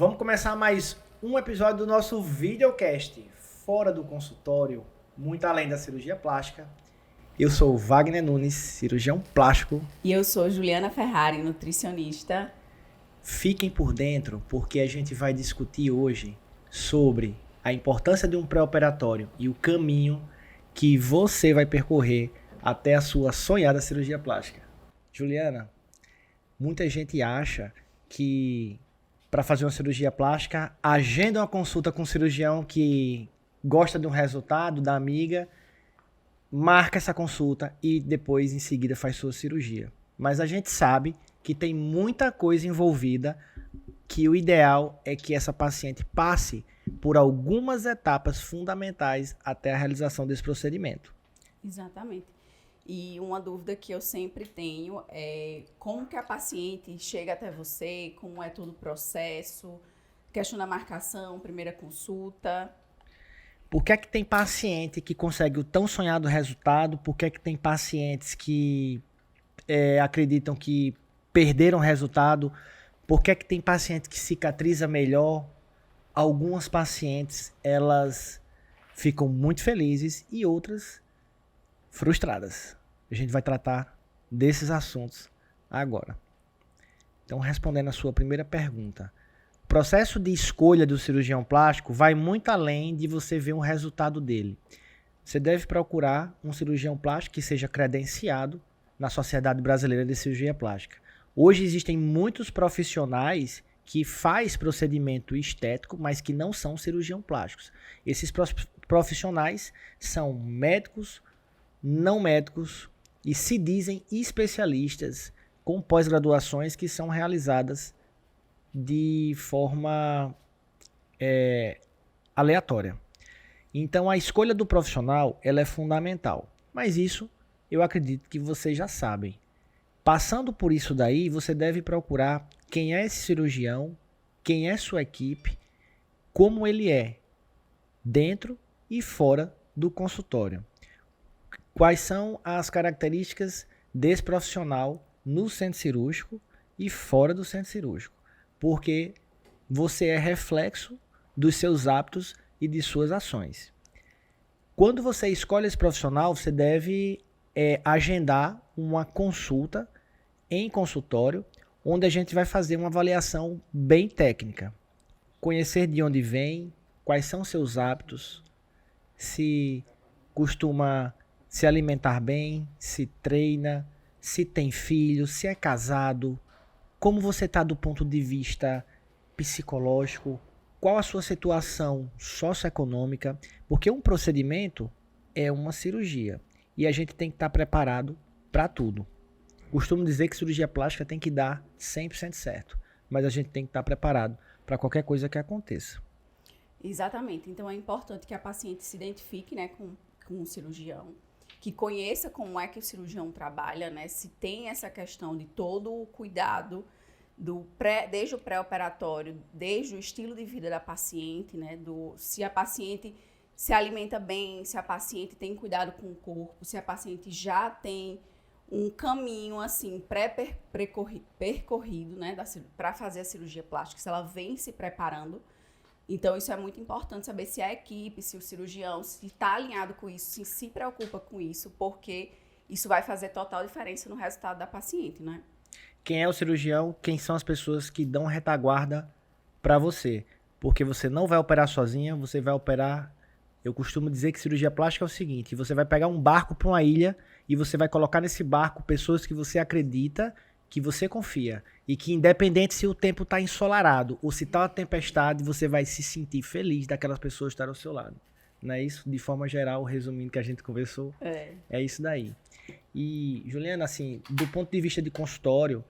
Vamos começar mais um episódio do nosso videocast, fora do consultório, muito além da cirurgia plástica. Eu sou o Wagner Nunes, cirurgião plástico. E eu sou Juliana Ferrari, nutricionista. Fiquem por dentro, porque a gente vai discutir hoje sobre a importância de um pré-operatório e o caminho que você vai percorrer até a sua sonhada cirurgia plástica. Juliana, muita gente acha que para fazer uma cirurgia plástica, agenda uma consulta com um cirurgião que gosta de um resultado da amiga, marca essa consulta e depois, em seguida, faz sua cirurgia. Mas a gente sabe que tem muita coisa envolvida, que o ideal é que essa paciente passe por algumas etapas fundamentais até a realização desse procedimento. Exatamente. E uma dúvida que eu sempre tenho é como que a paciente chega até você, como é todo o processo, questão da marcação, primeira consulta. Por que é que tem paciente que consegue o tão sonhado resultado? Por que é que tem pacientes que acreditam que perderam o resultado? Por que é que tem paciente que cicatriza melhor? Algumas pacientes, elas ficam muito felizes e outras frustradas. A gente vai tratar desses assuntos agora. Então, respondendo a sua primeira pergunta, o processo de escolha do cirurgião plástico vai muito além de você ver um resultado dele. Você deve procurar um cirurgião plástico que seja credenciado na Sociedade Brasileira de Cirurgia Plástica. Hoje existem muitos profissionais que fazem procedimento estético, mas que não são cirurgião plásticos. Esses profissionais são médicos, não médicos e se dizem especialistas com pós-graduações que são realizadas de forma aleatória. Então a escolha do profissional ela é fundamental, mas isso eu acredito que vocês já sabem. Passando por isso daí, você deve procurar quem é esse cirurgião, quem é sua equipe, como ele é dentro e fora do consultório. Quais são as características desse profissional no centro cirúrgico e fora do centro cirúrgico? Porque você é reflexo dos seus hábitos e de suas ações. Quando você escolhe esse profissional, você deve agendar uma consulta em consultório, onde a gente vai fazer uma avaliação bem técnica. Conhecer de onde vem, quais são seus hábitos, se costuma se alimentar bem, se treina, se tem filho, se é casado, como você está do ponto de vista psicológico, qual a sua situação socioeconômica, porque um procedimento é uma cirurgia e a gente tem que estar preparado para tudo. Costumo dizer que cirurgia plástica tem que dar 100% certo, mas a gente tem que estar preparado para qualquer coisa que aconteça. Exatamente. Então é importante que a paciente se identifique, né, com o cirurgião, que conheça como é que o cirurgião trabalha, né, se tem essa questão de todo o cuidado desde o pré-operatório, desde o estilo de vida da paciente, né, se a paciente se alimenta bem, se a paciente tem cuidado com o corpo, se a paciente já tem um caminho assim percorrido, né, para fazer a cirurgia plástica, se ela vem se preparando. Então, isso é muito importante saber se a equipe, se o cirurgião, se está alinhado com isso, se preocupa com isso, porque isso vai fazer total diferença no resultado da paciente, né? Quem é o cirurgião? Quem são as pessoas que dão retaguarda para você? Porque você não vai operar sozinha, você vai operar... Eu costumo dizer que cirurgia plástica é o seguinte, você vai pegar um barco para uma ilha e você vai colocar nesse barco pessoas que você acredita, que você confia. E que independente se o tempo está ensolarado ou se está uma tempestade, você vai se sentir feliz daquelas pessoas estarem ao seu lado. Não é isso? De forma geral, resumindo o que a gente conversou, é isso daí. E, Juliana, assim, do ponto de vista de consultório,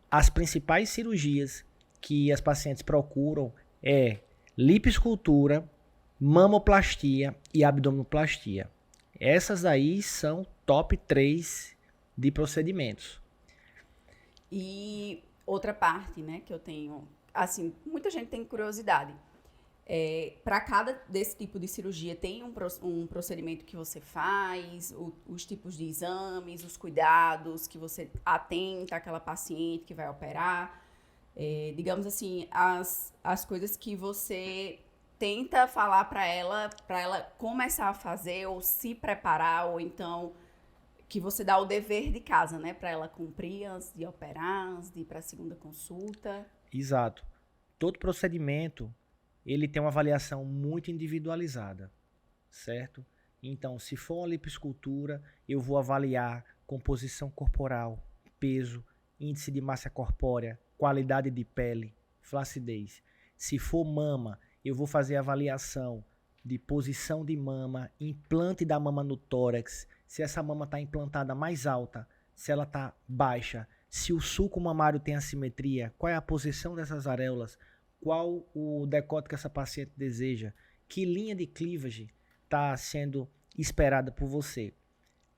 as principais cirurgias que as pacientes procuram é lipoescultura, mamoplastia e abdominoplastia. Essas aí são top 3 de procedimentos. E outra parte, né, que eu tenho, assim, muita gente tem curiosidade. Para cada desse tipo de cirurgia tem um procedimento que você faz, os tipos de exames, os cuidados que você atenta àquela paciente que vai operar. digamos assim, as coisas que você tenta falar para ela começar a fazer ou se preparar, ou então que você dá o dever de casa, né, para ela cumprir antes de operar, antes de ir para a segunda consulta. Exato. Todo procedimento, ele tem uma avaliação muito individualizada, certo? Então, se for uma lipoescultura, eu vou avaliar composição corporal, peso, índice de massa corpórea, qualidade de pele, flacidez. Se for mama, eu vou fazer avaliação de posição de mama, implante da mama no tórax, se essa mama está implantada mais alta, se ela está baixa, se o sulco mamário tem assimetria, qual é a posição dessas areolas, qual o decote que essa paciente deseja, que linha de clivagem está sendo esperada por você.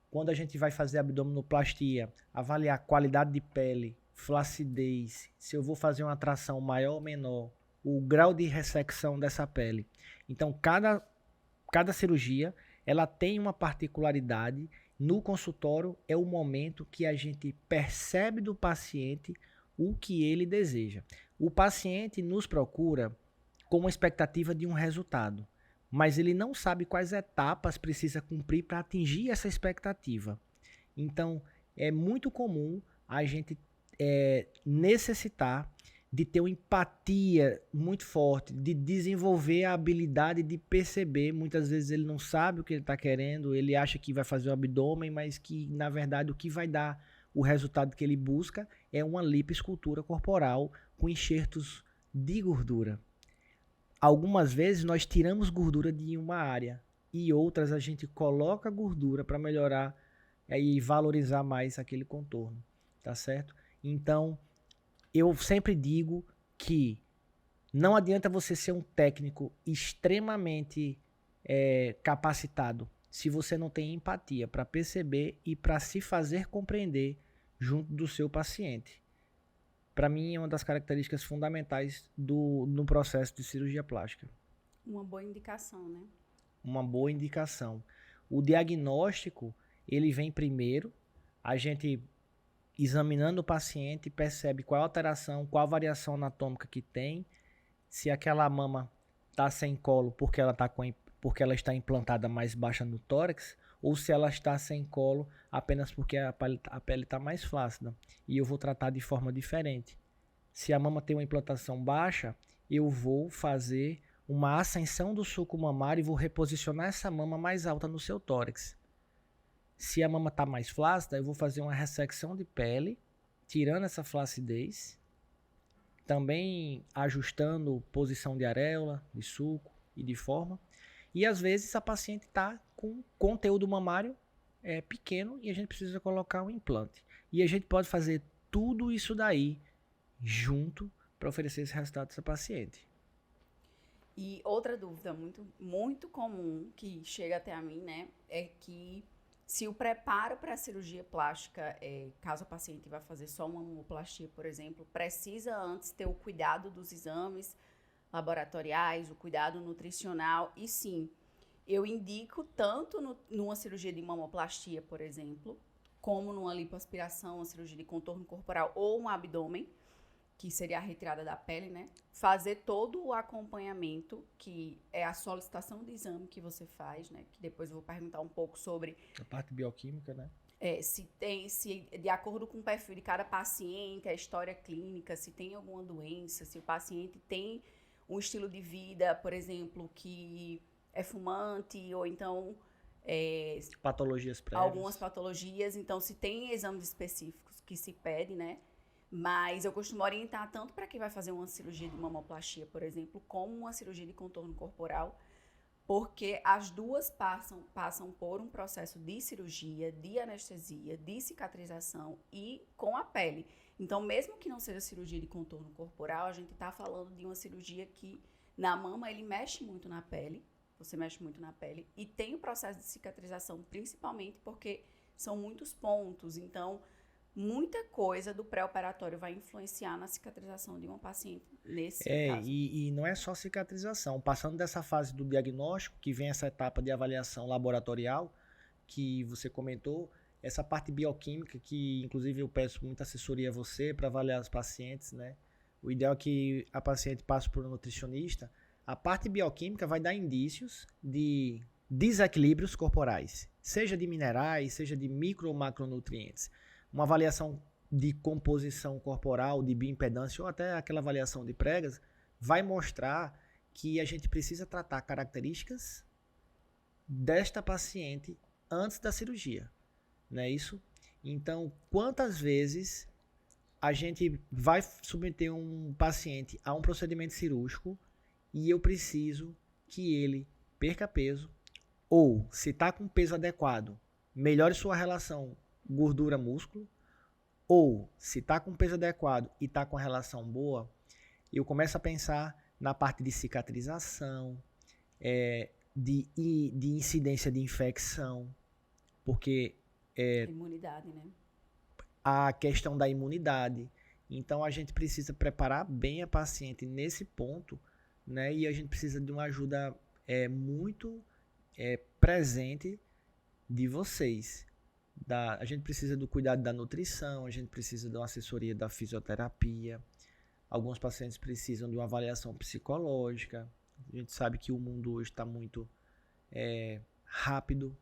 Quando a gente vai fazer abdominoplastia, avaliar qualidade de pele, flacidez, se eu vou fazer uma tração maior ou menor, o grau de ressecção dessa pele. Então, cada cirurgia ela tem uma particularidade. No consultório é o momento que a gente percebe do paciente o que ele deseja. O paciente nos procura com uma expectativa de um resultado, mas ele não sabe quais etapas precisa cumprir para atingir essa expectativa. Então, é muito comum a gente necessitar de ter uma empatia muito forte, de desenvolver a habilidade de perceber. Muitas vezes ele não sabe o que ele está querendo, ele acha que vai fazer o abdômen, mas que, na verdade, o que vai dar o resultado que ele busca é uma lipoescultura corporal com enxertos de gordura. Algumas vezes nós tiramos gordura de uma área e outras a gente coloca gordura para melhorar e valorizar mais aquele contorno, tá certo? Então, eu sempre digo que não adianta você ser um técnico extremamente capacitado se você não tem empatia para perceber e para se fazer compreender junto do seu paciente. Para mim, é uma das características fundamentais no processo de cirurgia plástica. Uma boa indicação, né? Uma boa indicação. O diagnóstico, ele vem primeiro, a gente examinando o paciente percebe qual a alteração, qual a variação anatômica que tem, se aquela mama está sem colo porque ela está implantada mais baixa no tórax, ou se ela está sem colo apenas porque a pele está mais flácida. E eu vou tratar de forma diferente. Se a mama tem uma implantação baixa, eu vou fazer uma ascensão do sulco mamário e vou reposicionar essa mama mais alta no seu tórax. Se a mama está mais flácida, eu vou fazer uma ressecção de pele, tirando essa flacidez, também ajustando posição de areola, de sulco e de forma. E às vezes a paciente está com conteúdo mamário pequeno e a gente precisa colocar um implante. E a gente pode fazer tudo isso daí junto para oferecer esse resultado para essa paciente. E outra dúvida muito, muito comum que chega até a mim, né, é que se o preparo para a cirurgia plástica, caso a paciente vá fazer só uma mamoplastia, por exemplo, precisa antes ter o cuidado dos exames laboratoriais, o cuidado nutricional. E sim, eu indico tanto numa cirurgia de mamoplastia, por exemplo, como numa lipoaspiração, uma cirurgia de contorno corporal ou um abdômen, que seria a retirada da pele, né? Fazer todo o acompanhamento, que é a solicitação de exame que você faz, né? Que depois eu vou perguntar um pouco sobre A parte bioquímica, né? se de acordo com o perfil de cada paciente, a história clínica, se tem alguma doença, se o paciente tem um estilo de vida, por exemplo, que é fumante, ou então patologias prévias. Algumas patologias, então se tem exames específicos que se pede, né? Mas eu costumo orientar tanto para quem vai fazer uma cirurgia de mamoplastia, por exemplo, como uma cirurgia de contorno corporal, porque as duas passam por um processo de cirurgia, de anestesia, de cicatrização e com a pele. Então, mesmo que não seja cirurgia de contorno corporal, a gente está falando de uma cirurgia que na mama ele mexe muito na pele, você mexe muito na pele, e tem o processo de cicatrização, principalmente porque são muitos pontos, então muita coisa do pré-operatório vai influenciar na cicatrização de uma paciente nesse caso. E não é só cicatrização. Passando dessa fase do diagnóstico, que vem essa etapa de avaliação laboratorial, que você comentou, essa parte bioquímica, que inclusive eu peço muita assessoria a você para avaliar os pacientes, né? o ideal é que a paciente passe por um nutricionista. A parte bioquímica vai dar indícios de desequilíbrios corporais, seja de minerais, seja de micro ou macronutrientes. Uma avaliação de composição corporal, de bioimpedância ou até aquela avaliação de pregas vai mostrar que a gente precisa tratar características desta paciente antes da cirurgia, não é isso? Então, quantas vezes a gente vai submeter um paciente a um procedimento cirúrgico e eu preciso que ele perca peso ou, se está com peso adequado, melhore sua relação gordura-músculo, ou, se está com peso adequado e está com a relação boa, eu começo a pensar na parte de cicatrização, de incidência de infecção, porque Imunidade, né? a questão da imunidade. Então a gente precisa preparar bem a paciente nesse ponto, né? E a gente precisa de uma ajuda muito presente de vocês. A gente precisa do cuidado da nutrição, a gente precisa de uma assessoria da fisioterapia. Alguns pacientes precisam de uma avaliação psicológica. A gente sabe que o mundo hoje está muito rápido,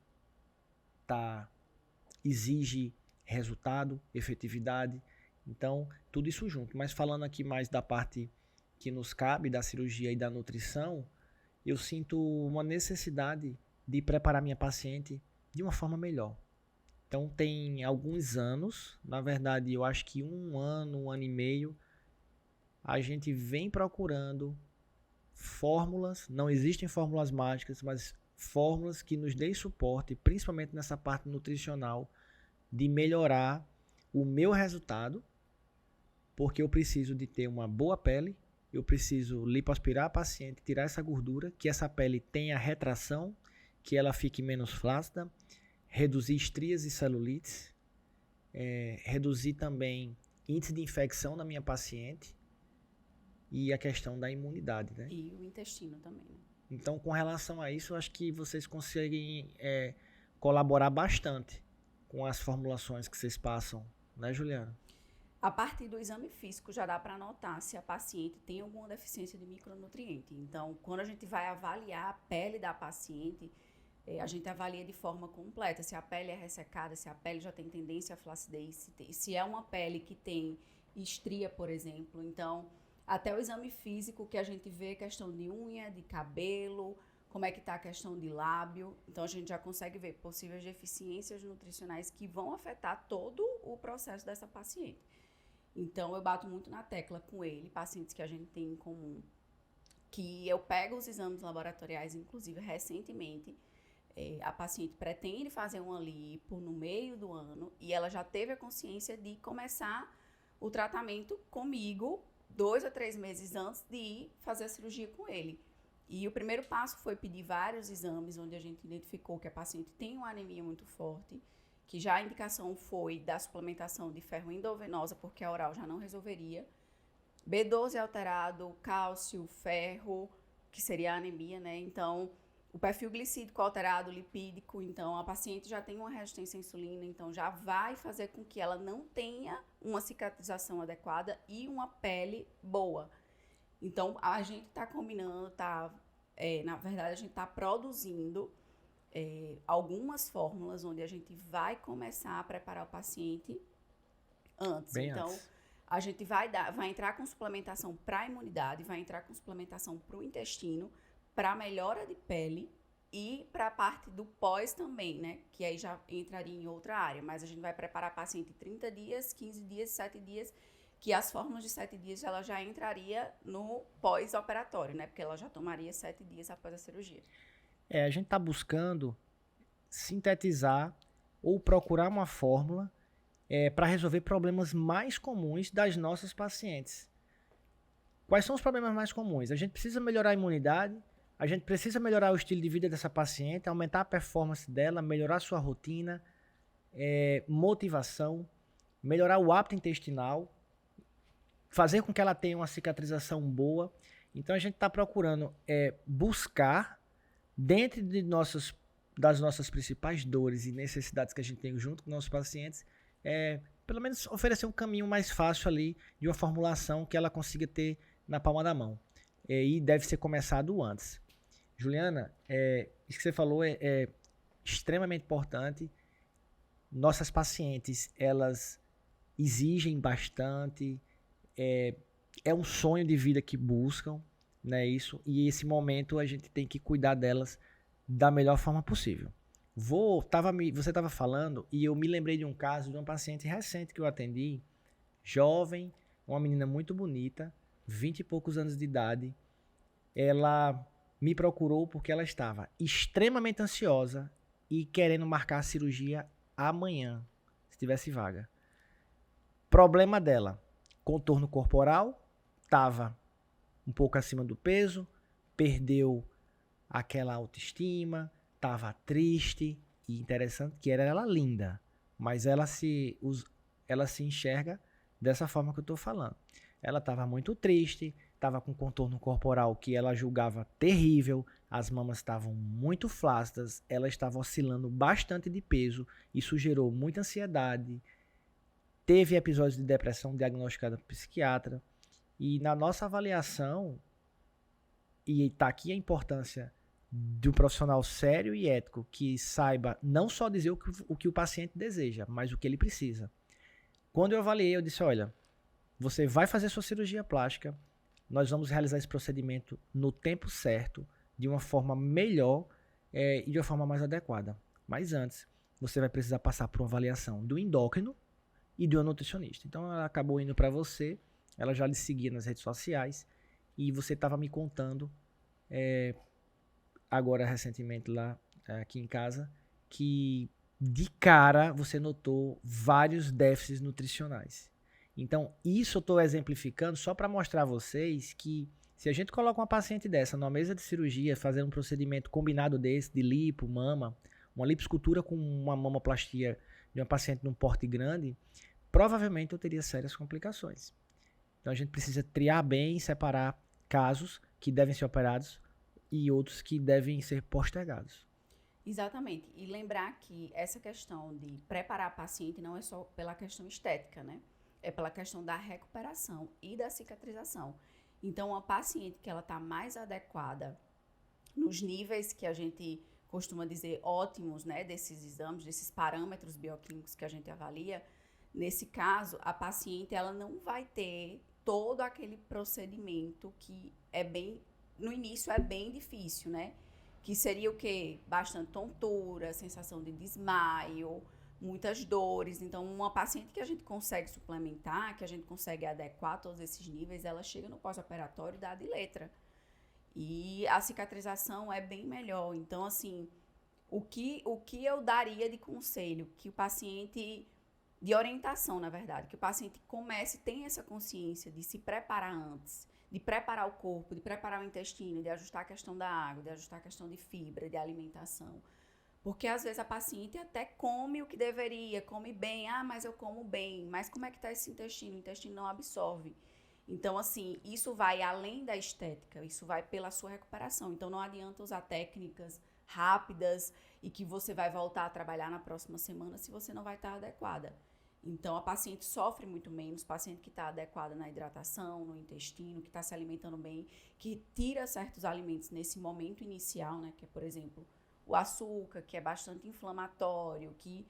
exige resultado, efetividade. Então, tudo isso junto. Mas falando aqui mais da parte que nos cabe, da cirurgia e da nutrição, eu sinto uma necessidade de preparar minha paciente de uma forma melhor. Então, tem alguns anos, na verdade, eu acho que 1 ano, 1 ano e meio, a gente vem procurando fórmulas, não existem fórmulas mágicas, mas fórmulas que nos deem suporte, principalmente nessa parte nutricional, de melhorar o meu resultado, porque eu preciso de ter uma boa pele, eu preciso lipoaspirar a paciente, tirar essa gordura, que essa pele tenha retração, que ela fique menos flácida, reduzir estrias e celulites, reduzir também índice de infecção na minha paciente e a questão da imunidade, né? E o intestino também, né? Então, com relação a isso, eu acho que vocês conseguem colaborar bastante com as formulações que vocês passam, né, Juliana? A partir do exame físico já dá para notar se a paciente tem alguma deficiência de micronutriente. Então, quando a gente vai avaliar a pele da paciente, a gente avalia de forma completa se a pele é ressecada, se a pele já tem tendência à flacidez, se é uma pele que tem estria, por exemplo. Então, até o exame físico que a gente vê questão de unha, de cabelo, como é que está a questão de lábio. Então, a gente já consegue ver possíveis deficiências nutricionais que vão afetar todo o processo dessa paciente. Então, eu bato muito na tecla com ele, pacientes que a gente tem em comum, que eu pego os exames laboratoriais, inclusive recentemente, a paciente pretende fazer uma lipo no meio do ano e ela já teve a consciência de começar o tratamento comigo 2 a 3 meses antes de fazer a cirurgia com ele. E o primeiro passo foi pedir vários exames, onde a gente identificou que a paciente tem uma anemia muito forte, que já a indicação foi da suplementação de ferro endovenosa, porque a oral já não resolveria. B12 alterado, cálcio, ferro, que seria a anemia, né? Então, o perfil glicídico alterado, lipídico, então a paciente já tem uma resistência à insulina, então já vai fazer com que ela não tenha uma cicatrização adequada e uma pele boa. Então, a gente está combinando, na verdade, a gente está produzindo algumas fórmulas onde a gente vai começar a preparar o paciente antes. Bem então, antes. a gente vai entrar com suplementação para a imunidade, vai entrar com suplementação para o intestino, para melhora de pele e para a parte do pós também, né? Que aí já entraria em outra área. Mas a gente vai preparar a paciente 30 dias, 15 dias, 7 dias, que as fórmulas de 7 dias ela já entraria no pós-operatório, né? Porque ela já tomaria 7 dias após a cirurgia. A gente está buscando sintetizar ou procurar uma fórmula para resolver problemas mais comuns das nossas pacientes. Quais são os problemas mais comuns? A gente precisa melhorar a imunidade, a gente precisa melhorar o estilo de vida dessa paciente, aumentar a performance dela, melhorar a sua rotina, motivação, melhorar o hábito intestinal, fazer com que ela tenha uma cicatrização boa. Então a gente está procurando buscar, dentro das nossas principais dores e necessidades que a gente tem junto com nossos pacientes, pelo menos oferecer um caminho mais fácil ali de uma formulação que ela consiga ter na palma da mão. E deve ser começado antes. Juliana, isso que você falou é extremamente importante. Nossas pacientes, elas exigem bastante, é um sonho de vida que buscam, né, isso, e esse momento a gente tem que cuidar delas da melhor forma possível. Você estava falando e eu me lembrei de um caso de uma paciente recente que eu atendi, jovem, uma menina muito bonita, 20 e poucos anos de idade. Ela me procurou porque ela estava extremamente ansiosa e querendo marcar a cirurgia amanhã, se tivesse vaga. Problema dela, contorno corporal, estava um pouco acima do peso, perdeu aquela autoestima, estava triste, e interessante que era ela linda, mas ela se enxerga dessa forma que eu estou falando. Ela estava muito triste, estava com contorno corporal que ela julgava terrível, as mamas estavam muito flácidas, ela estava oscilando bastante de peso, isso gerou muita ansiedade, teve episódios de depressão diagnosticada por psiquiatra, e na nossa avaliação, e está aqui a importância de um profissional sério e ético que saiba não só dizer o que o paciente deseja, mas o que ele precisa. Quando eu avaliei, eu disse, olha, você vai fazer sua cirurgia plástica, nós vamos realizar esse procedimento no tempo certo, de uma forma melhor e de uma forma mais adequada. Mas antes, você vai precisar passar por uma avaliação do endócrino e de uma nutricionista. Então, ela acabou indo para você, ela já lhe seguia nas redes sociais, e você estava me contando agora recentemente lá aqui em casa que de cara você notou vários déficits nutricionais. Então isso eu estou exemplificando só para mostrar a vocês que se a gente coloca uma paciente dessa numa mesa de cirurgia, fazendo um procedimento combinado desse, de lipo, mama, uma lipoescultura com uma mamoplastia de uma paciente num porte grande, provavelmente eu teria sérias complicações. Então a gente precisa triar bem e separar casos que devem ser operados e outros que devem ser postergados. Exatamente. E lembrar que essa questão de preparar a paciente não é só pela questão estética, né? É pela questão da recuperação e da cicatrização. Então, uma paciente que ela está mais adequada nos níveis que a gente costuma dizer ótimos, né? Desses exames, desses parâmetros bioquímicos que a gente avalia, nesse caso, a paciente ela não vai ter todo aquele procedimento que é bem... No início é bem difícil, né? Que seria o quê? Bastante tontura, sensação de desmaio, muitas dores. Então, uma paciente que a gente consegue suplementar, que a gente consegue adequar todos esses níveis, ela chega no pós-operatório dá de letra. E a cicatrização é bem melhor. Então, assim, o que eu daria de conselho? Que o paciente... De orientação, na verdade. Que o paciente comece, tenha essa consciência de se preparar antes, de preparar o corpo, de preparar o intestino, de ajustar a questão da água, de ajustar a questão de fibra, de alimentação. Porque às vezes a paciente até come o que deveria, come bem, mas eu como bem, mas como é que está esse intestino? O intestino não absorve. Então, assim, isso vai além da estética, isso vai pela sua recuperação. Então, não adianta usar técnicas rápidas e que você vai voltar a trabalhar na próxima semana se você não vai estar adequada. Então, a paciente sofre muito menos, paciente que está adequada na hidratação, no intestino, que está se alimentando bem, que tira certos alimentos nesse momento inicial, né? Que é, por exemplo, o açúcar, que é bastante inflamatório, que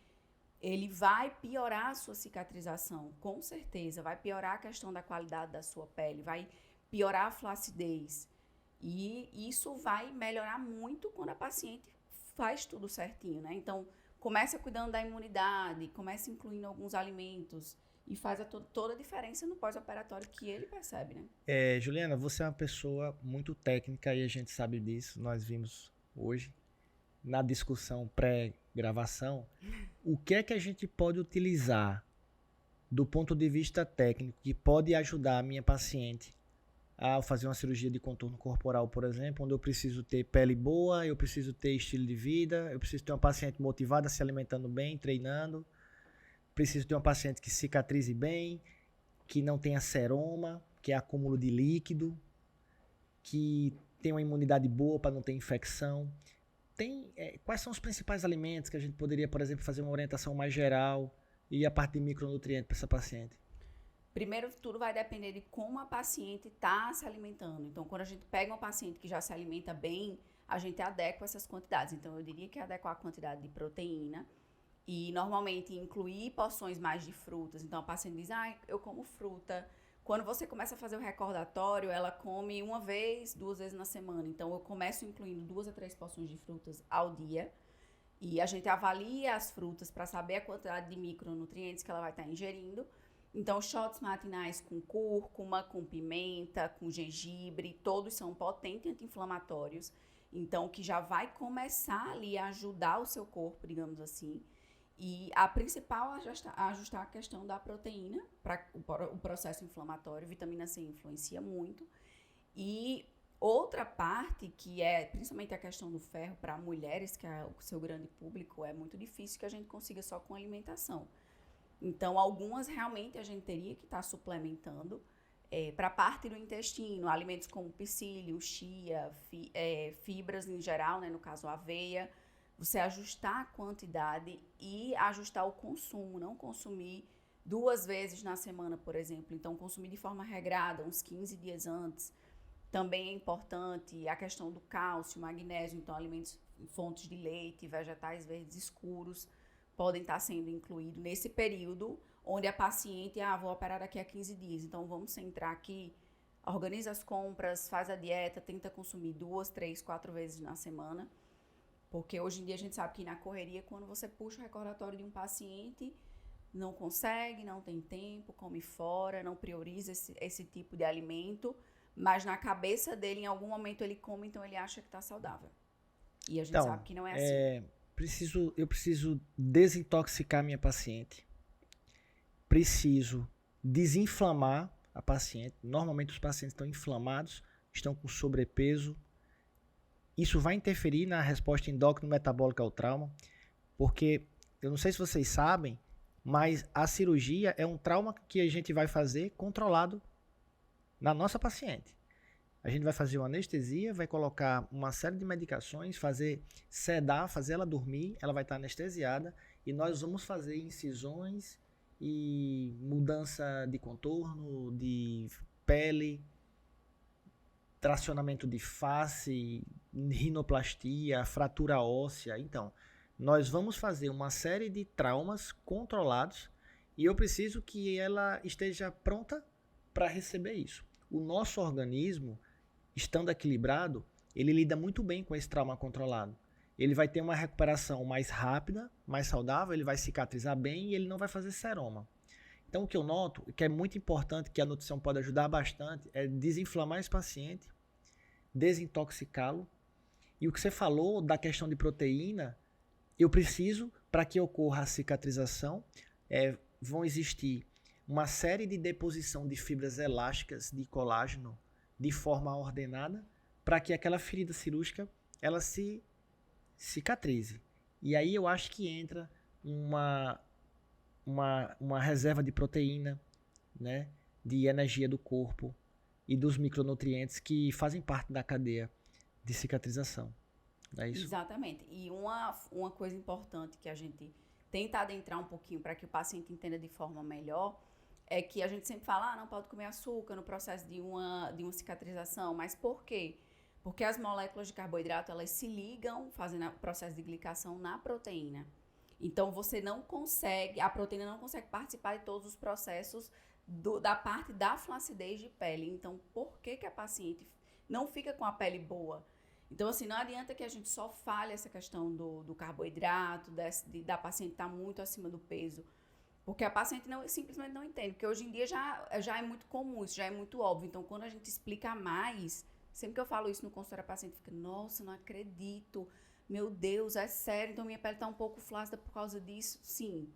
ele vai piorar a sua cicatrização, com certeza, vai piorar a questão da qualidade da sua pele, vai piorar a flacidez. E isso vai melhorar muito quando a paciente faz tudo certinho, né? Então, começa cuidando da imunidade, começa incluindo alguns alimentos e faz toda a diferença no pós-operatório que ele percebe, né? Juliana, você é uma pessoa muito técnica e a gente sabe disso, nós vimos hoje na discussão pré-gravação. O que é que a gente pode utilizar do ponto de vista técnico que pode ajudar a minha paciente a fazer uma cirurgia de contorno corporal, por exemplo, onde eu preciso ter pele boa, eu preciso ter estilo de vida, eu preciso ter uma paciente motivada, se alimentando bem, treinando, preciso ter uma paciente que cicatrize bem, que não tenha seroma, que é acúmulo de líquido, que tenha uma imunidade boa para não ter infecção. Quais são os principais alimentos que a gente poderia, por exemplo, fazer uma orientação mais geral e a parte de micronutrientes para essa paciente? Primeiro, tudo vai depender de como a paciente está se alimentando. Então, quando a gente pega uma paciente que já se alimenta bem, a gente adequa essas quantidades. Então, eu diria que adequar a quantidade de proteína e, normalmente, incluir porções mais de frutas. Então, a paciente diz, eu como fruta. Quando você começa a fazer o recordatório, ela come 1 vez, 2 vezes na semana. Então, eu começo incluindo 2 a 3 porções de frutas ao dia. E a gente avalia as frutas para saber a quantidade de micronutrientes que ela vai estar ingerindo. Então, shots matinais com cúrcuma, com pimenta, com gengibre, todos são potentes anti-inflamatórios. Então, que já vai começar ali a ajudar o seu corpo, digamos assim. E a principal é ajustar a questão da proteína para o processo inflamatório. Vitamina C influencia muito. E outra parte, que é principalmente a questão do ferro para mulheres, que é o seu grande público, é muito difícil que a gente consiga só com alimentação. Então, algumas realmente a gente teria que estar suplementando. Para a parte do intestino, alimentos como psyllium, chia, fibras em geral, né, no caso aveia, você ajustar a quantidade e ajustar o consumo, não consumir 2 vezes na semana, por exemplo. Então, consumir de forma regrada, uns 15 dias antes. Também é importante a questão do cálcio, magnésio, então alimentos, fontes de leite, vegetais verdes escuros, podem estar sendo incluídos nesse período onde a paciente, vou operar daqui a 15 dias, então vamos centrar aqui, organiza as compras, faz a dieta, tenta consumir 2, 3, 4 vezes na semana, porque hoje em dia a gente sabe que na correria, quando você puxa o recordatório de um paciente, não consegue, não tem tempo, come fora, não prioriza esse tipo de alimento, mas na cabeça dele, em algum momento ele come, então ele acha que está saudável. E a gente sabe que não é assim. Eu preciso desintoxicar minha paciente. Preciso desinflamar a paciente. Normalmente os pacientes estão inflamados, estão com sobrepeso. Isso vai interferir na resposta endócrino-metabólica ao trauma, porque eu não sei se vocês sabem, mas a cirurgia é um trauma que a gente vai fazer controlado na nossa paciente. A gente vai fazer uma anestesia, vai colocar uma série de medicações, sedar, fazer ela dormir, ela vai estar anestesiada e nós vamos fazer incisões e mudança de contorno, de pele, tracionamento de face, rinoplastia, fratura óssea. Então, nós vamos fazer uma série de traumas controlados e eu preciso que ela esteja pronta para receber isso. O nosso organismo, estando equilibrado, ele lida muito bem com esse trauma controlado. Ele vai ter uma recuperação mais rápida, mais saudável, ele vai cicatrizar bem e ele não vai fazer seroma. Então, o que eu noto, que é muito importante, que a nutrição pode ajudar bastante, é desinflamar esse paciente, desintoxicá-lo. E o que você falou da questão de proteína, eu preciso, para que ocorra a cicatrização, vão existir uma série de deposição de fibras elásticas de colágeno de forma ordenada para que aquela ferida cirúrgica ela se cicatrize. E aí eu acho que entra uma reserva de proteína, né, de energia do corpo e dos micronutrientes que fazem parte da cadeia de cicatrização. É isso? Exatamente. E uma coisa importante que a gente tenta adentrar um pouquinho para que o paciente entenda de forma melhor é que a gente sempre fala, não pode comer açúcar no processo de uma cicatrização. Mas por quê? Porque as moléculas de carboidrato, elas se ligam, fazendo o processo de glicação na proteína. Então, a proteína não consegue participar de todos os processos da parte da flacidez de pele. Então, por que a paciente não fica com a pele boa? Então, assim, não adianta que a gente só fale essa questão do carboidrato, da paciente estar muito acima do peso. Porque a paciente simplesmente não entende. Porque hoje em dia já é muito comum, isso já é muito óbvio. Então, quando a gente explica mais, sempre que eu falo isso no consultório, a paciente fica, nossa, não acredito. Meu Deus, é sério, então minha pele está um pouco flácida por causa disso? Sim,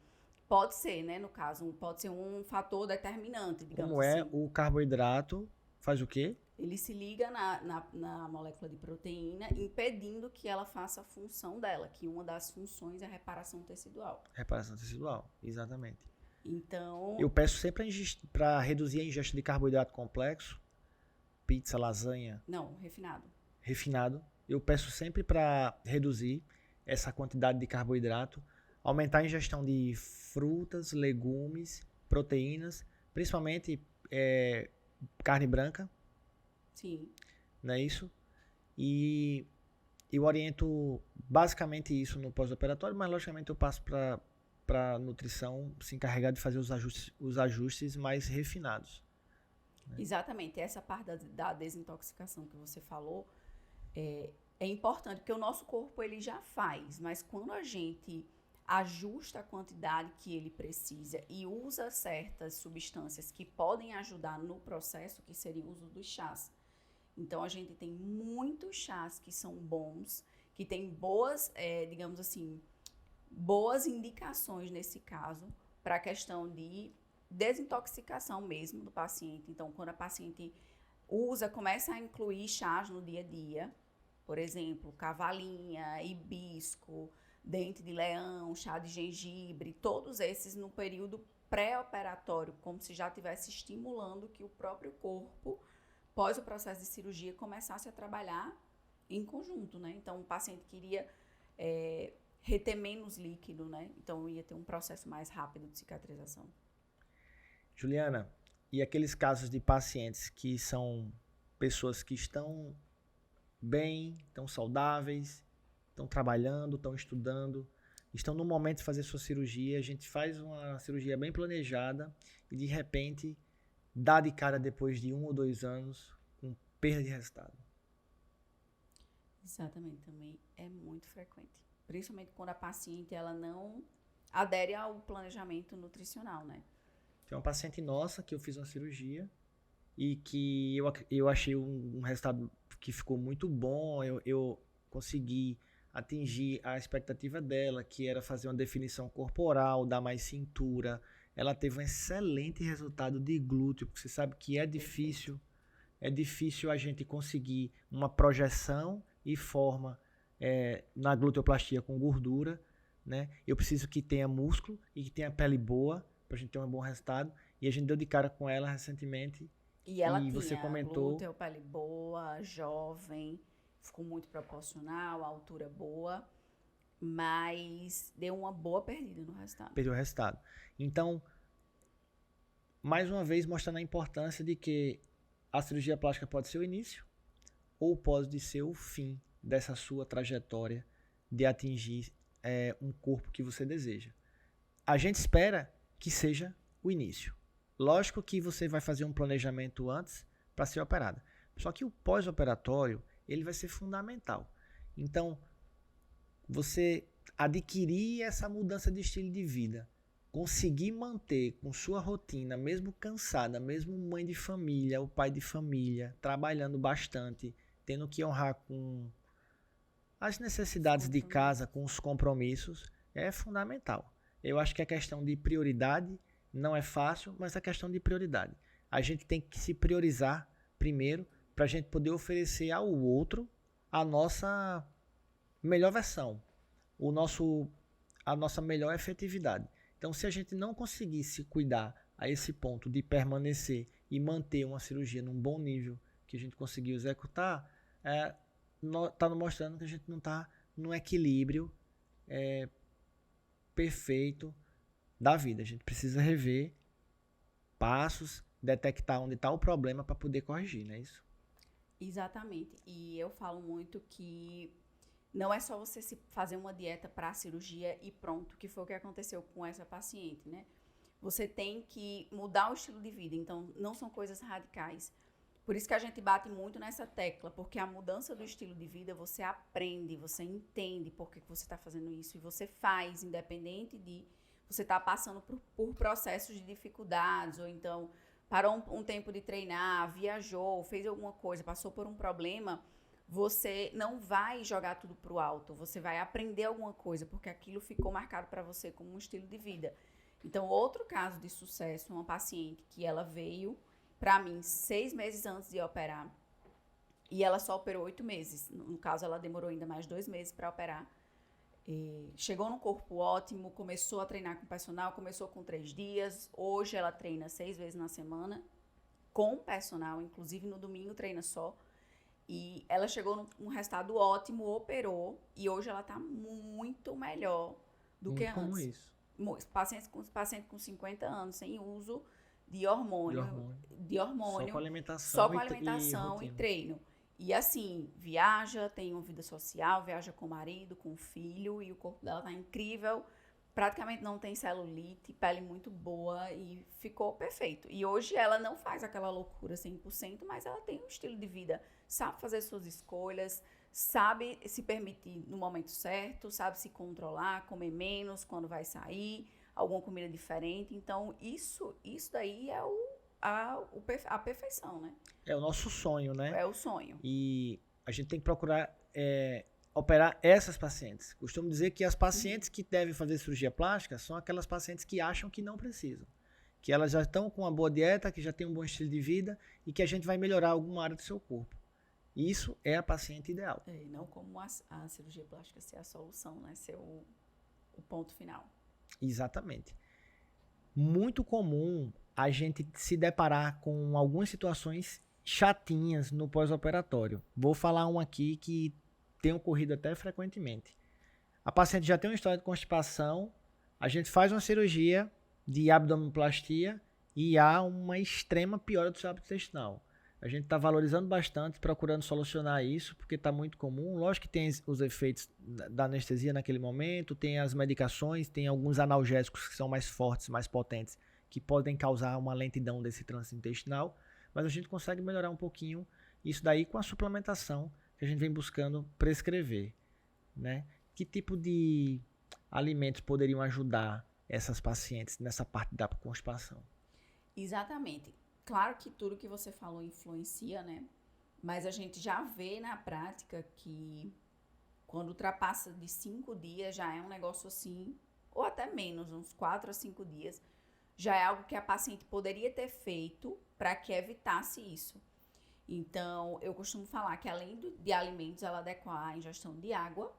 pode ser, né, no caso, pode ser um fator determinante, digamos assim. Como o carboidrato faz o quê? Ele se liga na molécula de proteína, impedindo que ela faça a função dela, que uma das funções é a reparação tecidual. Reparação tecidual, exatamente. Então... Eu peço sempre para reduzir a ingesta de carboidrato complexo, pizza, lasanha... Não, refinado. Refinado. Eu peço sempre para reduzir essa quantidade de carboidrato. aumentar a ingestão de frutas, legumes, proteínas, principalmente carne branca, Sim. não é isso? E eu oriento basicamente isso no pós-operatório, mas logicamente eu passo para a nutrição se encarregar de fazer os ajustes mais refinados. Exatamente. Essa parte da desintoxicação que você falou é importante, porque o nosso corpo ele já faz, mas quando a gente ajusta a quantidade que ele precisa e usa certas substâncias que podem ajudar no processo, que seria o uso dos chás. Então, a gente tem muitos chás que são bons, que tem boas, digamos assim, boas indicações nesse caso, para a questão de desintoxicação mesmo do paciente. Então, quando a paciente começa a incluir chás no dia a dia, por exemplo, cavalinha, hibisco, dente de leão, chá de gengibre, todos esses no período pré-operatório, como se já estivesse estimulando que o próprio corpo, pós o processo de cirurgia, começasse a trabalhar em conjunto, né? Então, o paciente queria reter menos líquido, né? Então, ia ter um processo mais rápido de cicatrização. Juliana, e aqueles casos de pacientes que são pessoas que estão bem, estão saudáveis, estão trabalhando, estão estudando, estão no momento de fazer sua cirurgia, a gente faz uma cirurgia bem planejada e de repente dá de cara depois de 1 ou 2 anos com perda de resultado. Exatamente, também é muito frequente. Principalmente quando a paciente ela não adere ao planejamento nutricional, né? Tem uma paciente nossa que eu fiz uma cirurgia e que eu achei um resultado que ficou muito bom, eu consegui atingir a expectativa dela, que era fazer uma definição corporal, dar mais cintura. Ela teve um excelente resultado de glúteo, porque você sabe que é difícil a gente conseguir uma projeção e forma na gluteoplastia com gordura, né? Eu preciso que tenha músculo e que tenha pele boa para a gente ter um bom resultado. E a gente deu de cara com ela recentemente. E ela você tinha comentou, glúteo, pele boa, jovem, ficou muito proporcional, altura boa, mas deu uma boa perdida no resultado. perdeu o resultado. Então, mais uma vez mostrando a importância de que a cirurgia plástica pode ser o início ou pode ser o fim dessa sua trajetória de atingir um corpo que você deseja. A gente espera que seja o início. Lógico que você vai fazer um planejamento antes para ser operada. Só que o pós-operatório, ele vai ser fundamental. Então, você adquirir essa mudança de estilo de vida, conseguir manter com sua rotina, mesmo cansada, mesmo mãe de família, o pai de família, trabalhando bastante, tendo que honrar com as necessidades de casa, com os compromissos, é fundamental. Eu acho que a questão de prioridade não é fácil, mas a questão de prioridade. A gente tem que se priorizar primeiro para a gente poder oferecer ao outro a nossa melhor versão, a nossa melhor efetividade. Então, se a gente não conseguir se cuidar a esse ponto de permanecer e manter uma cirurgia num bom nível que a gente conseguiu executar, está mostrando que a gente não está num equilíbrio perfeito da vida. A gente precisa rever passos, detectar onde está o problema para poder corrigir, não é isso? Exatamente. E eu falo muito que não é só você fazer uma dieta para a cirurgia e pronto, que foi o que aconteceu com essa paciente, né? Você tem que mudar o estilo de vida, então não são coisas radicais. Por isso que a gente bate muito nessa tecla, porque a mudança do estilo de vida você aprende, você entende por que você está fazendo isso e você faz, independente de você estar passando por processos de dificuldades, ou então parou um tempo de treinar, viajou, fez alguma coisa, passou por um problema, você não vai jogar tudo pro alto, você vai aprender alguma coisa, porque aquilo ficou marcado para você como um estilo de vida. Então, outro caso de sucesso, uma paciente que ela veio para mim 6 meses antes de operar, e ela só operou 8 meses. No caso, ela demorou ainda mais 2 meses para operar. Chegou num corpo ótimo, começou a treinar com personal, começou com 3 dias. Hoje ela treina 6 vezes na semana com personal, inclusive no domingo treina só. E ela chegou num resultado ótimo, operou, e hoje ela tá muito melhor do que Muito comum antes. isso. Paciente com 50 anos sem uso de hormônio, Só com alimentação, só com alimentação e rotina. treino. E assim, viaja, tem uma vida social, viaja com o marido, com o filho, e o corpo dela tá incrível. Praticamente não tem celulite, pele muito boa e ficou perfeito. E hoje ela não faz aquela loucura 100%, mas ela tem um estilo de vida, sabe fazer suas escolhas, sabe se permitir no momento certo, sabe se controlar, comer menos quando vai sair, alguma comida diferente. Então, isso daí é a perfeição, né? É o nosso sonho, né? É o sonho. E a gente tem que procurar operar essas pacientes. Costumo dizer que as pacientes que devem fazer cirurgia plástica são aquelas pacientes que acham que não precisam. Que elas já estão com uma boa dieta, que já têm um bom estilo de vida e que a gente vai melhorar alguma área do seu corpo. Isso é a paciente ideal. E não como a cirurgia plástica ser a solução, né? Ser o ponto final. Exatamente. Muito comum a gente se deparar com algumas situações chatinhas no pós-operatório. Vou falar uma aqui que tem ocorrido até frequentemente. A paciente já tem uma história de constipação, a gente faz uma cirurgia de abdominoplastia e há uma extrema piora do seu hábito intestinal. A gente está valorizando bastante, procurando solucionar isso, porque está muito comum. Lógico que tem os efeitos da anestesia naquele momento, tem as medicações, tem alguns analgésicos que são mais fortes, mais potentes, que podem causar uma lentidão desse trânsito intestinal, mas a gente consegue melhorar um pouquinho isso daí com a suplementação que a gente vem buscando prescrever, né? Que tipo de alimentos poderiam ajudar essas pacientes nessa parte da constipação? Exatamente. Claro que tudo que você falou influencia, né? Mas a gente já vê na prática que quando ultrapassa de 5 dias já é um negócio assim, ou até menos, uns 4 a 5 dias, já é algo que a paciente poderia ter feito para que evitasse isso. Então, eu costumo falar que além de alimentos, ela adequar a ingestão de água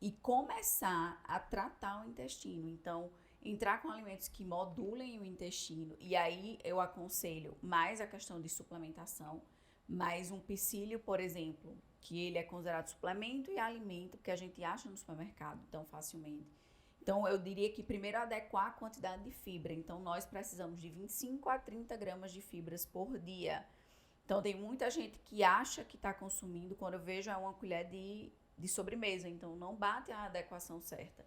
e começar a tratar o intestino. Então, entrar com alimentos que modulem o intestino. E aí eu aconselho mais a questão de suplementação, mais um psyllium, por exemplo, que ele é considerado suplemento e alimento, porque a gente acha no supermercado tão facilmente. Então, eu diria que primeiro adequar a quantidade de fibra. Então, nós precisamos de 25 a 30 gramas de fibras por dia. Então, tem muita gente que acha que está consumindo, quando eu vejo é uma colher de sobremesa. Então, não bate a adequação certa.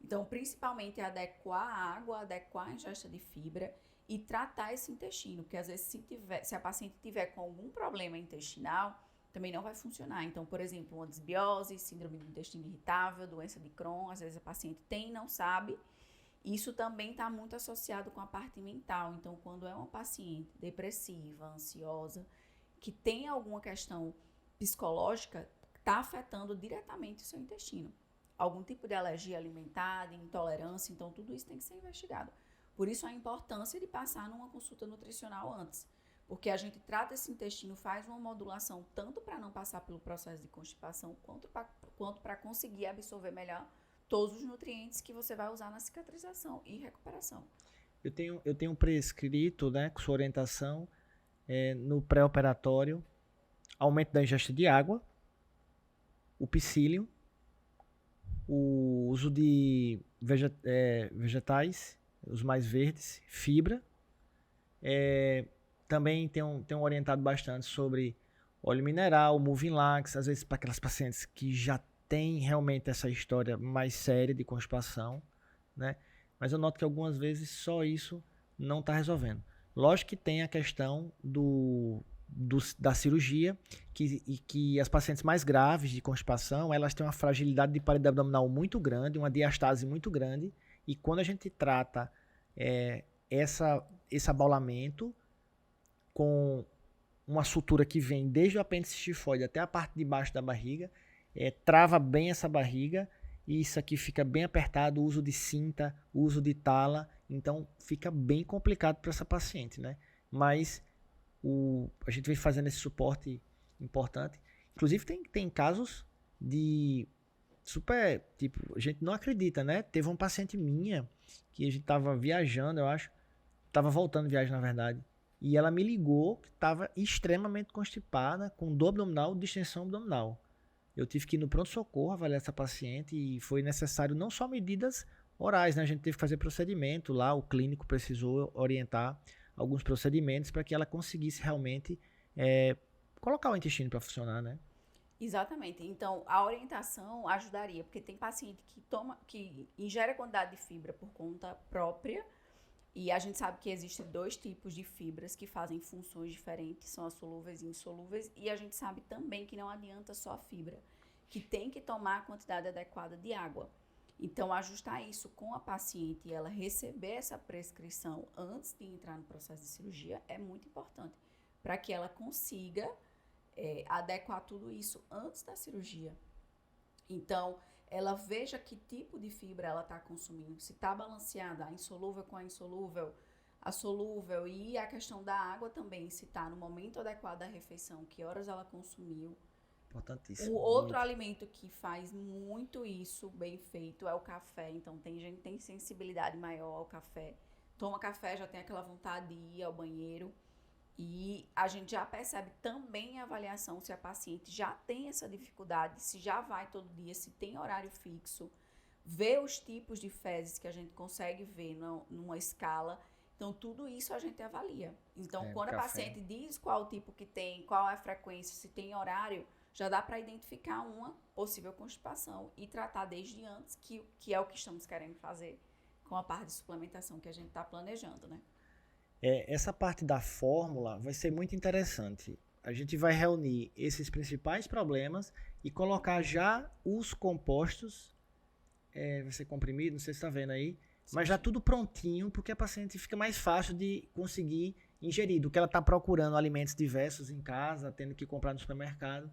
Então, principalmente adequar a água, adequar a ingesta de fibra e tratar esse intestino. Porque, às vezes, se a paciente tiver com algum problema intestinal, também não vai funcionar. Então, por exemplo, uma desbiose, síndrome do intestino irritável, doença de Crohn, às vezes a paciente tem e não sabe. Isso também está muito associado com a parte mental. Então, quando é uma paciente depressiva, ansiosa, que tem alguma questão psicológica, está afetando diretamente o seu intestino. Algum tipo de alergia alimentar, de intolerância, então tudo isso tem que ser investigado. Por isso a importância de passar numa consulta nutricional antes. Porque a gente trata esse intestino, faz uma modulação tanto para não passar pelo processo de constipação, quanto para conseguir absorver melhor todos os nutrientes que você vai usar na cicatrização e recuperação. Eu tenho prescrito, né, com sua orientação, no pré-operatório, aumento da ingesta de água, o psyllium, o uso de vegetais, os mais verdes, fibra. Também tenho orientado bastante sobre óleo mineral, Moving-Lax, às vezes para aquelas pacientes que já têm realmente essa história mais séria de constipação, né? Mas eu noto que algumas vezes só isso não está resolvendo. Lógico que tem a questão da cirurgia, que as pacientes mais graves de constipação, elas têm uma fragilidade de parede abdominal muito grande, uma diastase muito grande, e quando a gente trata esse abaulamento com uma sutura que vem desde o apêndice tifoide até a parte de baixo da barriga, trava bem essa barriga, e isso aqui fica bem apertado, o uso de cinta, o uso de tala, então fica bem complicado para essa paciente, né? Mas a gente vem fazendo esse suporte importante. Inclusive tem casos de super, tipo, a gente não acredita, né? Teve uma paciente minha que a gente tava viajando, eu acho, tava voltando de viagem na verdade, e ela me ligou que estava extremamente constipada, com dor abdominal, distensão abdominal. Eu tive que ir no pronto-socorro avaliar essa paciente e foi necessário não só medidas orais, né? A gente teve que fazer procedimento lá, o clínico precisou orientar alguns procedimentos para que ela conseguisse realmente colocar o intestino para funcionar, né? Exatamente. Então, a orientação ajudaria, porque tem paciente que ingere a quantidade de fibra por conta própria, e a gente sabe que existem 2 tipos de fibras que fazem funções diferentes, são as solúveis e insolúveis, e a gente sabe também que não adianta só a fibra, que tem que tomar a quantidade adequada de água. Então, ajustar isso com a paciente e ela receber essa prescrição antes de entrar no processo de cirurgia é muito importante, para que ela consiga adequar tudo isso antes da cirurgia. Então, ela veja que tipo de fibra ela está consumindo, se está balanceada, a insolúvel com a solúvel, e a questão da água também, se está no momento adequado da refeição, que horas ela consumiu. Importantíssimo. O outro alimento que faz muito isso bem feito é o café. Então, tem gente que tem sensibilidade maior ao café. Toma café, já tem aquela vontade de ir ao banheiro. E a gente já percebe também a avaliação se a paciente já tem essa dificuldade, se já vai todo dia, se tem horário fixo, ver os tipos de fezes que a gente consegue ver numa escala. Então, tudo isso a gente avalia. Então, quando a paciente diz qual o tipo que tem, qual é a frequência, se tem horário, já dá para identificar uma possível constipação e tratar desde antes, que é o que estamos querendo fazer com a parte de suplementação que a gente está planejando, né? Essa parte da fórmula vai ser muito interessante. A gente vai reunir esses principais problemas e colocar já os compostos, vai ser comprimido, não sei se está vendo aí, mas já tudo prontinho, porque a paciente fica mais fácil de conseguir ingerir, do que ela está procurando alimentos diversos em casa, tendo que comprar no supermercado,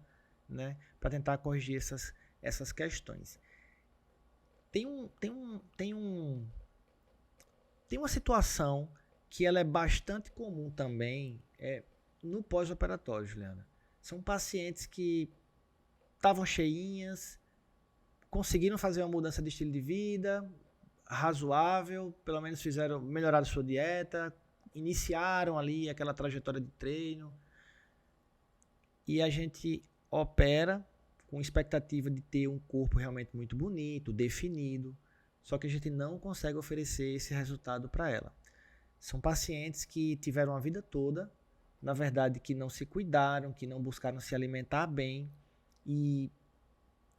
né, para tentar corrigir essas questões. Tem uma situação que ela é bastante comum também no pós-operatório, Juliana. São pacientes que estavam cheinhas, conseguiram fazer uma mudança de estilo de vida razoável, pelo menos melhoraram sua dieta, iniciaram ali aquela trajetória de treino, e a gente opera com expectativa de ter um corpo realmente muito bonito, definido, só que a gente não consegue oferecer esse resultado para ela. São pacientes que tiveram a vida toda, na verdade, que não se cuidaram, que não buscaram se alimentar bem, e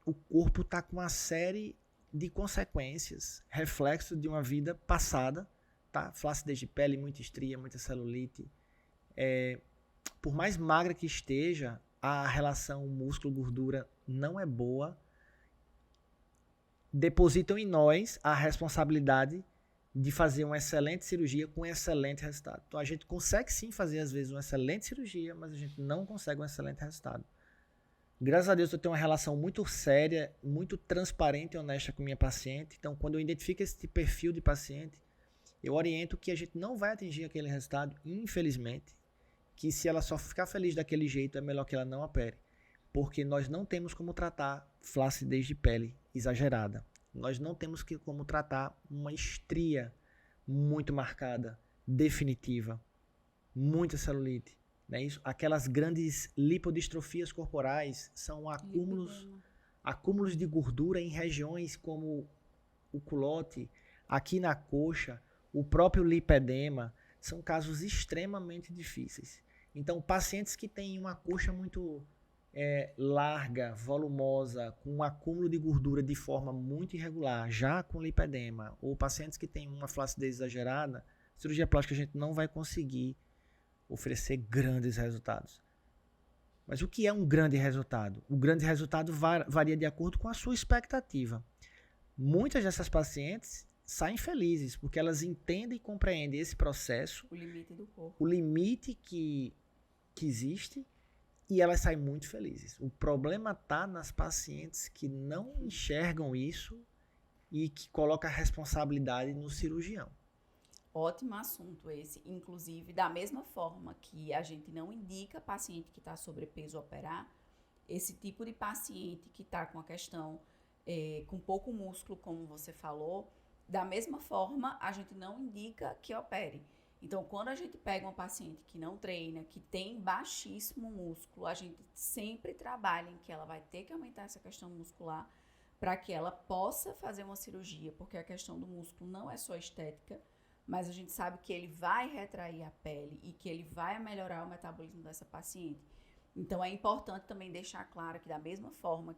o corpo está com uma série de consequências, reflexo de uma vida passada, tá? Flacidez de pele, muita estria, muita celulite. Por mais magra que esteja, a relação músculo-gordura não é boa. Depositam em nós a responsabilidade de fazer uma excelente cirurgia com um excelente resultado. Então a gente consegue sim fazer às vezes uma excelente cirurgia, mas a gente não consegue um excelente resultado. Graças a Deus eu tenho uma relação muito séria, muito transparente e honesta com minha paciente. Então quando eu identifico esse perfil de paciente, eu oriento que a gente não vai atingir aquele resultado, infelizmente, que se ela só ficar feliz daquele jeito é melhor que ela não opere, porque nós não temos como tratar flacidez de pele exagerada. Nós não temos como tratar uma estria muito marcada, definitiva, muita celulite. Não é isso? Aquelas grandes lipodistrofias corporais são acúmulos de gordura em regiões como o culote, aqui na coxa, o próprio lipedema, são casos extremamente difíceis. Então, pacientes que têm uma coxa muito larga, volumosa, com um acúmulo de gordura de forma muito irregular, já com lipedema, ou pacientes que têm uma flacidez exagerada, cirurgia plástica a gente não vai conseguir oferecer grandes resultados. Mas o que é um grande resultado? O grande resultado varia de acordo com a sua expectativa. Muitas dessas pacientes saem felizes, porque elas entendem e compreendem esse processo, o limite do corpo, o limite que existe, e elas saem muito felizes. O problema está nas pacientes que não enxergam isso e que colocam a responsabilidade no cirurgião. Ótimo assunto esse. Inclusive, da mesma forma que a gente não indica paciente que está sobrepeso operar, esse tipo de paciente que está com a questão com pouco músculo, como você falou, da mesma forma a gente não indica que opere. Então, quando a gente pega uma paciente que não treina, que tem baixíssimo músculo, a gente sempre trabalha em que ela vai ter que aumentar essa questão muscular para que ela possa fazer uma cirurgia, porque a questão do músculo não é só estética, mas a gente sabe que ele vai retrair a pele e que ele vai melhorar o metabolismo dessa paciente. Então é importante também deixar claro que da mesma forma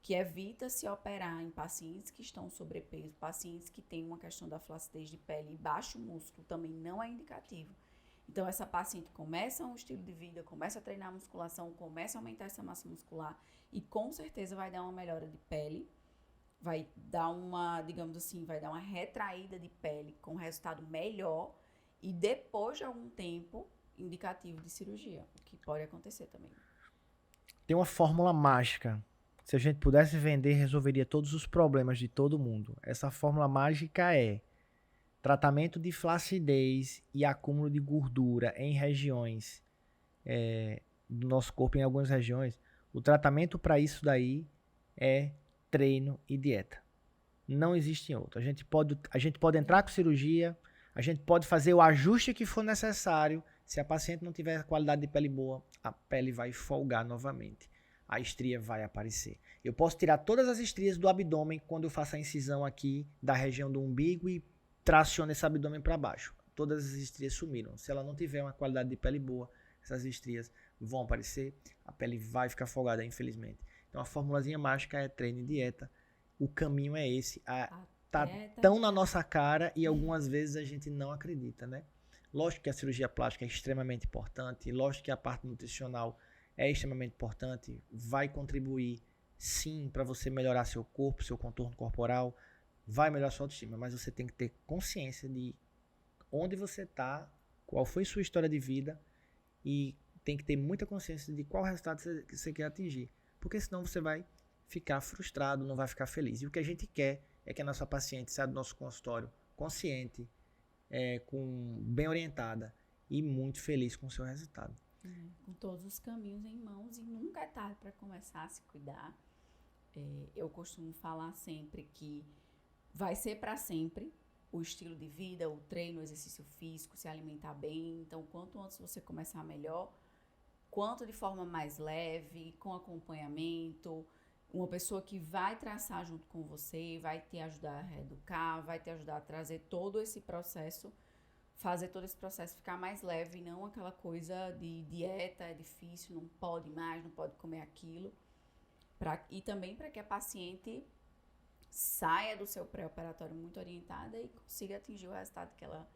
que evita se operar em pacientes que estão sobrepeso, pacientes que têm uma questão da flacidez de pele e baixo músculo também não é indicativo. Então essa paciente começa um estilo de vida, começa a treinar musculação, começa a aumentar essa massa muscular e com certeza vai dar uma melhora de pele, vai dar uma, digamos assim, vai dar uma retraída de pele com resultado melhor e depois de algum tempo indicativo de cirurgia, o que pode acontecer também. Tem uma fórmula mágica. Se a gente pudesse vender, resolveria todos os problemas de todo mundo. Essa fórmula mágica é tratamento de flacidez e acúmulo de gordura em regiões do nosso corpo, em algumas regiões. O tratamento para isso daí é treino e dieta. Não existe outro. A gente pode entrar com cirurgia, a gente pode fazer o ajuste que for necessário. Se a paciente não tiver qualidade de pele boa, a pele vai folgar novamente. A estria vai aparecer. Eu posso tirar todas as estrias do abdômen quando eu faço a incisão aqui da região do umbigo e traciono esse abdômen para baixo. Todas as estrias sumiram. Se ela não tiver uma qualidade de pele boa, essas estrias vão aparecer, a pele vai ficar folgada, infelizmente. Então a formulazinha mágica é treino e dieta. O caminho é esse. Tá tão na nossa cara e algumas vezes a gente não acredita, né? Lógico que a cirurgia plástica é extremamente importante, lógico que a parte nutricional é extremamente importante, vai contribuir sim para você melhorar seu corpo, seu contorno corporal, vai melhorar sua autoestima, mas você tem que ter consciência de onde você está, qual foi sua história de vida e tem que ter muita consciência de qual resultado você quer atingir, porque senão você vai ficar frustrado, não vai ficar feliz. E o que a gente quer é que a nossa paciente saia do nosso consultório consciente, bem orientada e muito feliz com o seu resultado. Com todos os caminhos em mãos e nunca é tarde para começar a se cuidar. Eu costumo falar sempre que vai ser para sempre o estilo de vida, o treino, o exercício físico, se alimentar bem. Então, quanto antes você começar melhor, quanto de forma mais leve, com acompanhamento, uma pessoa que vai traçar junto com você, vai te ajudar a reeducar, vai te ajudar a trazer todo esse processo, fazer todo esse processo ficar mais leve, não aquela coisa de dieta, é difícil, não pode mais, não pode comer aquilo. E também para que a paciente saia do seu pré-operatório muito orientada e consiga atingir o resultado que ela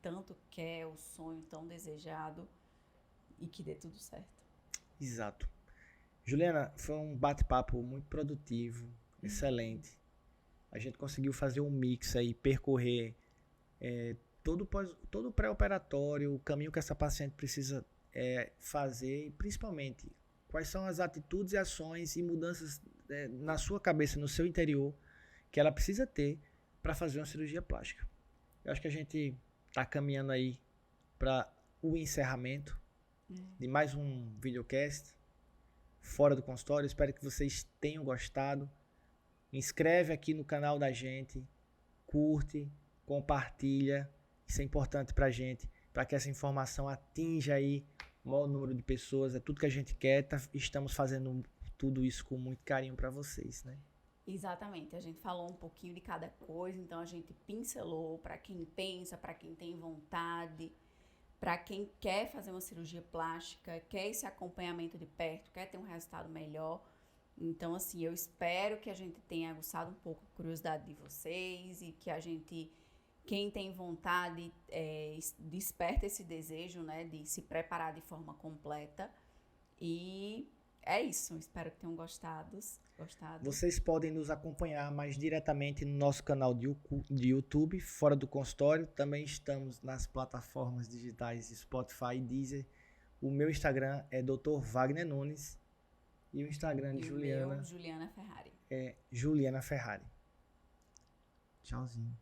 tanto quer, o sonho tão desejado e que dê tudo certo. Exato. Juliana, foi um bate-papo muito produtivo, excelente. A gente conseguiu fazer um mix aí, percorrer todo o pré-operatório, o caminho que essa paciente precisa fazer e principalmente quais são as atitudes e ações e mudanças na sua cabeça, no seu interior, que ela precisa ter para fazer uma cirurgia plástica. Eu acho que a gente está caminhando aí para o encerramento de mais um videocast fora do consultório. Espero que vocês tenham gostado. Inscreve aqui no canal da gente, curte, compartilha. Isso é importante para a gente, para que essa informação atinja aí o maior número de pessoas. É tudo que a gente quer. Estamos fazendo tudo isso com muito carinho para vocês, né? Exatamente. A gente falou um pouquinho de cada coisa, então a gente pincelou para quem pensa, para quem tem vontade, para quem quer fazer uma cirurgia plástica, quer esse acompanhamento de perto, quer ter um resultado melhor. Então, assim, eu espero que a gente tenha aguçado um pouco a curiosidade de vocês e que a gente, quem tem vontade, desperta esse desejo, né, de se preparar de forma completa. E é isso. Espero que tenham gostado. Vocês podem nos acompanhar mais diretamente no nosso canal de YouTube, Fora do Consultório. Também estamos nas plataformas digitais Spotify e Deezer. O meu Instagram é Dr. Wagner Nunes. E o Instagram de Juliana... Meu, Juliana Ferrari. É Juliana Ferrari. Tchauzinho.